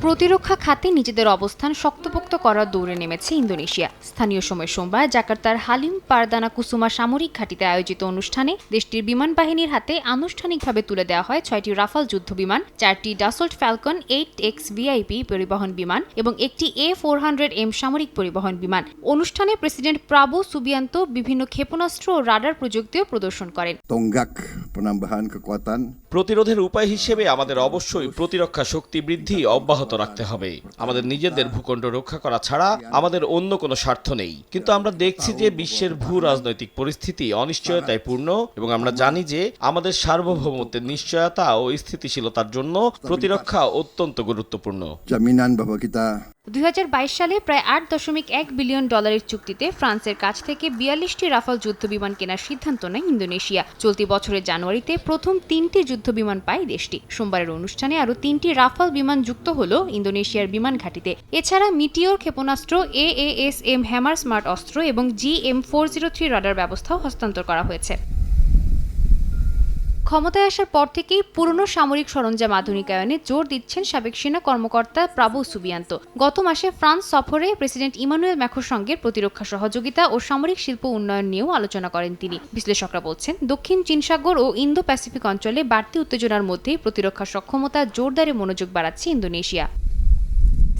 প্রতিরক্ষা খাতে নিজেদের অবস্থান শক্তপোক্ত করার দৌড়ে নেমেছে ইন্দোনেশিয়া। স্থানীয় সময় সোমবার জাকার্তার হালিম পারদানা কুসুমা সামরিক ঘাঁটিতে আয়োজিত অনুষ্ঠানে দেশটির বিমান বাহিনীর হাতে আনুষ্ঠানিকভাবে তুলে দেওয়া হয় ৬টি রাফাল যুদ্ধবিমান, 4টি ডাসল্ট ফ্যালকন 8X ভিআইপি পরিবহন বিমান এবং একটি A400M সামরিক পরিবহন বিমান। অনুষ্ঠানে প্রেসিডেন্ট প্রাবো সুবিয়ান্তো বিভিন্ন ক্ষেপণাস্ত্র ও রাডার প্রযুক্তিও প্রদর্শন করেন। tonggak penambahan kekuatan প্রতিরোধের উপায় হিসেবে আমাদের অবশ্যই প্রতিরক্ষা শক্তি বৃদ্ধি অব্যাহত রাখতে হবে। আমাদের নিজেদের ভূখণ্ড রক্ষা করা ছাড়া আমাদের অন্য কোনো স্বার্থ নেই। কিন্তু আমরা দেখছি যে বিশ্বের ভূ রাজনৈতিক পরিস্থিতি অনিশ্চয়তায় পূর্ণ এবং আমরা জানি যে আমাদের সার্বভৌমত্বের নিশ্চয়তা ও স্থিতিশীলতার জন্য প্রতিরক্ষা অত্যন্ত গুরুত্বপূর্ণ। jaminan bahwa kita 2022 সালে প্রায় $8.1 বিলিয়ন চুক্তিতে ফ্রান্সের কাছ থেকে 42টি রাফাল যুদ্ধবিমান কেনার সিদ্ধান্ত নেয় ইন্দোনেশিয়া। চলতি বছরের জানুয়ারিতে প্রথম 3টি যুদ্ধবিমান পায় দেশটি। সোমবারের অনুষ্ঠানে আরও 3টি রাফাল বিমান যুক্ত হল ইন্দোনেশিয়ার বিমান ঘাঁটিতে। এছাড়া মিটিওর ক্ষেপণাস্ত্র, AASM হ্যামার স্মার্ট অস্ত্র এবং GM403 রাডার ব্যবস্থাও হস্তান্তর করা হয়েছে। ক্ষমতায় আসার পর থেকেই পুরনো সামরিক সরঞ্জাম আধুনিকায়নে জোর দিচ্ছেন সাবেক সেনা কর্মকর্তা প্রাবো সুবিয়ান্তো। গত মাসে ফ্রান্স সফরে প্রেসিডেন্ট ইমানুয়েল ম্যাক্রোর সঙ্গে প্রতিরক্ষা সহযোগিতা ও সামরিক শিল্প উন্নয়ন নিয়েও আলোচনা করেন তিনি। বিশ্লেষকরা বলছেন, দক্ষিণ চীন সাগর ও ইন্দো প্যাসিফিক অঞ্চলে বাড়তি উত্তেজনার মধ্যেই প্রতিরক্ষা সক্ষমতা জোরদারে মনোযোগ বাড়াচ্ছে ইন্দোনেশিয়া।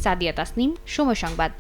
সাদিয়া তাসনিম, সময় সংবাদ।